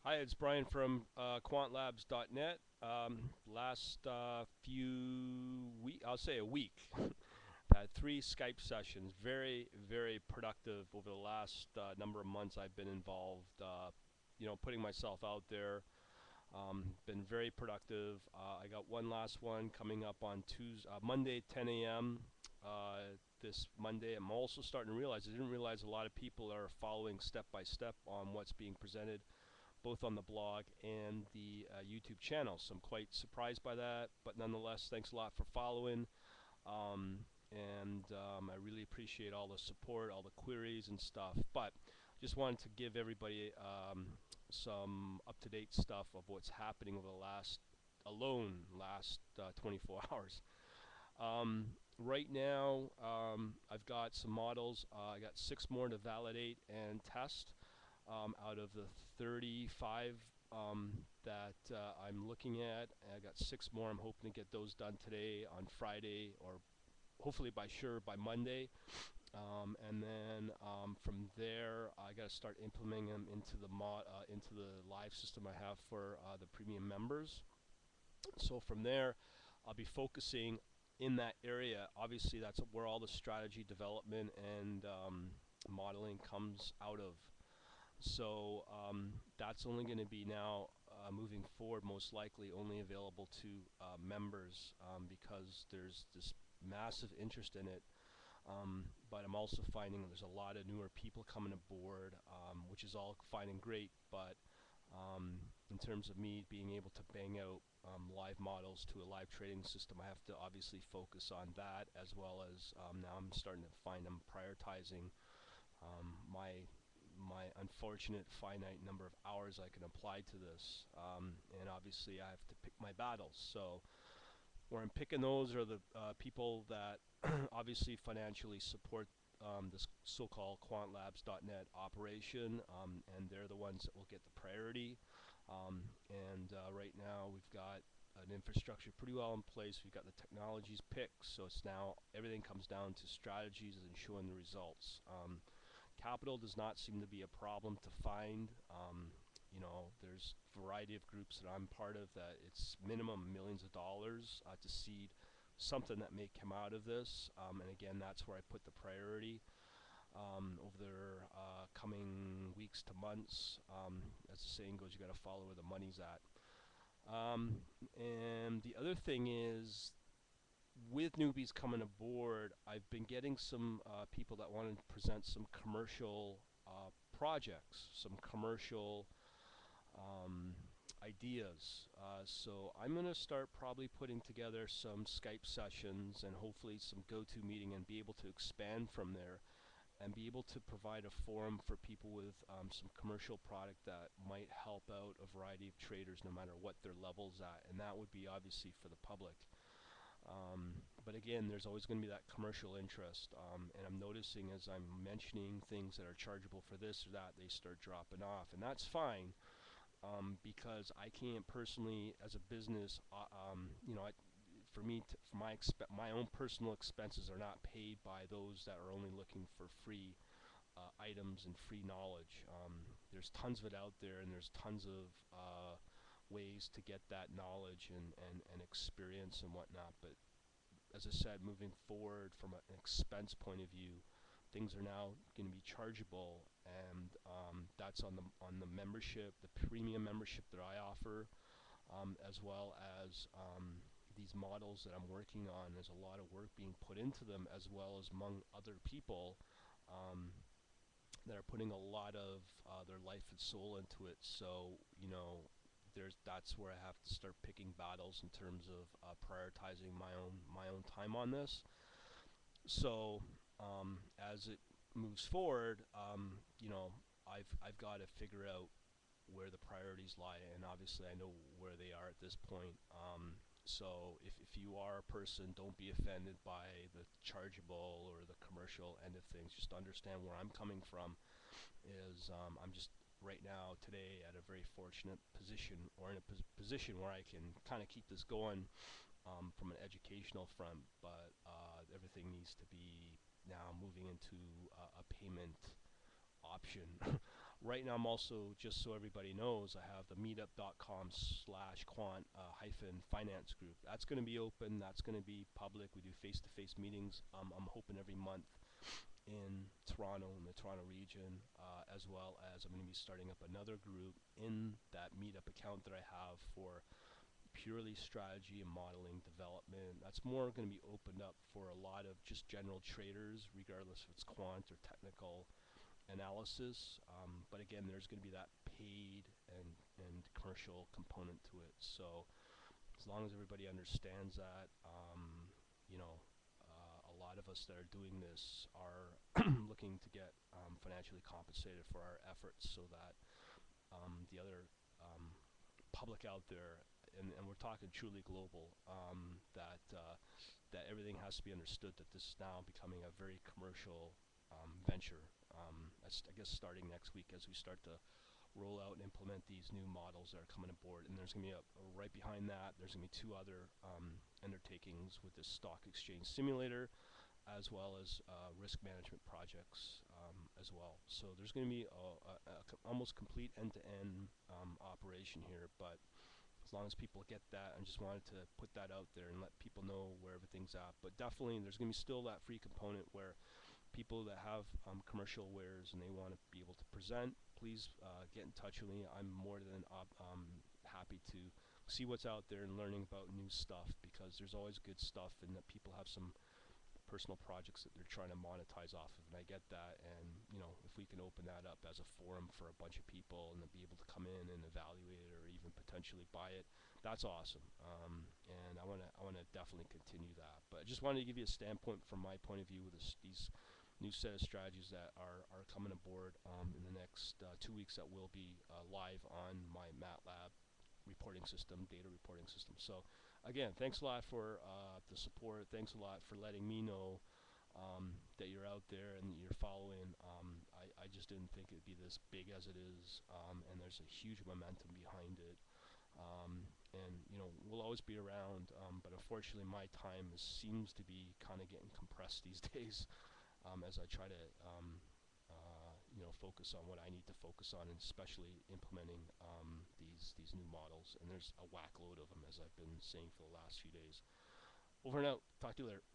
Hi, it's Brian from quantlabs.net. Last few week, I'll say a week. I've had three Skype sessions. Very, very productive over the last number of months. I've been involved. Putting myself out there. Been very productive. I got one last one coming up on Tuesday, Monday, 10 a.m. This Monday. I'm also starting to realize I didn't realize a lot of people are following step by step on what's being presented both on the blog and the YouTube channel. So I'm quite surprised by that. But nonetheless, thanks a lot for following. And I really appreciate all the support, all the queries and stuff. But just wanted to give everybody some up-to-date stuff of what's happening over the last 24 hours. Right now, I've got some models. I got 6 more to validate and test out of the 35 that I'm looking at. I got 6 more. I'm hoping to get those done today, on Friday, or hopefully by Monday. And then from there, I got to start implementing them into the live system I have for the premium members. So from there, I'll be focusing in that area. Obviously, that's where all the strategy development and modeling comes out of. So that's only going to be now moving forward, most likely only available to members, because there's this massive interest in it. But I'm also finding there's a lot of newer people coming aboard, which is all fine and great. But in terms of me being able to bang out live models to a live trading system, I have to obviously focus on that, as well as now I'm starting to find I'm prioritizing my unfortunate finite number of hours I can apply to this, and obviously I have to pick my battles. So where I'm picking those are the people that obviously financially support this so-called quantlabs.net operation, and they're the ones that will get the priority. And right now we've got an infrastructure pretty well in place. We've got the technologies picked, so it's now everything comes down to strategies and showing the results. Capital does not seem to be a problem to find. There's a variety of groups that I'm part of that it's minimum millions of dollars to seed something that may come out of this. And again, that's where I put the priority over the coming weeks to months. As the saying goes, you got to follow where the money's at. And the other thing is, with newbies coming aboard, I've been getting some people that want to present some commercial projects, some commercial ideas. So I'm going to start probably putting together some Skype sessions and hopefully some go-to meeting, and be able to expand from there and be able to provide a forum for people with some commercial product that might help out a variety of traders no matter what their level's at. And that would be obviously for the public. But again, there's always going to be that commercial interest, and I'm noticing as I'm mentioning things that are chargeable for this or that, they start dropping off, and that's fine, because I can't personally, as a business, for my own personal expenses are not paid by those that are only looking for free items and free knowledge. There's tons of it out there, and there's tons of ways to get that knowledge and experience and whatnot. But as I said, moving forward from an expense point of view, things are now going to be chargeable, and that's on the membership, the premium membership that I offer, as well as these models that I'm working on. There's a lot of work being put into them, as well as among other people that are putting a lot of their life and soul into it. So that's where I have to start picking battles in terms of prioritizing my own time on this. So as it moves forward, I've got to figure out where the priorities lie, and obviously I know where they are at this point. So if you are a person, don't be offended by the chargeable or the commercial end of things. Just understand where I'm coming from. I'm just right now today at a very fortunate position, or in a position where I can kind of keep this going from an educational front, but everything needs to be now moving into a payment option. Right now, I'm also, just so everybody knows, I have the meetup.com/quant hyphen finance group. That's going to be open. That's going to be public. We do face-to-face meetings. I'm hoping every month in Toronto, in the Toronto region, as well as I'm going to be starting up another group in that meetup account that I have for purely strategy and modeling development. That's more going to be opened up for a lot of just general traders, regardless if it's quant or technical analysis. But again, there's going to be that paid and commercial component to it. So as long as everybody understands that, you know, a lot of us that are doing this are looking to get financially compensated for our efforts, so that the other public out there, and we're talking truly global, that everything has to be understood that this is now becoming a very commercial venture. That's, I guess, starting next week as we start to roll out and implement these new models that are coming aboard. And there's going to be right behind that, there's going to be two other undertakings with this stock exchange simulator, as well as risk management projects as well. So there's going to be almost complete end-to-end operation here. But as long as people get that, I just wanted to put that out there and let people know where everything's at. But definitely, there's going to be still that free component where people that have commercial wares and they want to be able to present, please get in touch with me. I'm more than happy to see what's out there and learning about new stuff, because there's always good stuff, and that people have some personal projects that they're trying to monetize off of, and I get that. And you know, if we can open that up as a forum for a bunch of people and then be able to come in and evaluate it or even potentially buy it, that's awesome. And I want to definitely continue that. But I just wanted to give you a standpoint from my point of view with these new set of strategies that are coming aboard in the next 2 weeks, that will be live on my MATLAB reporting system, data reporting system. So again, thanks a lot for the support. Thanks a lot for letting me know that you're out there and that you're following. I just didn't think it'd be this big as it is, and there's a huge momentum behind it. And you know, we'll always be around, but unfortunately my time seems to be kind of getting compressed these days, as I try to you know, focus on what I need to focus on, and especially implementing these new models. And there's a whack load of them, as I've been saying for the last few days. Over and out. Talk to you later.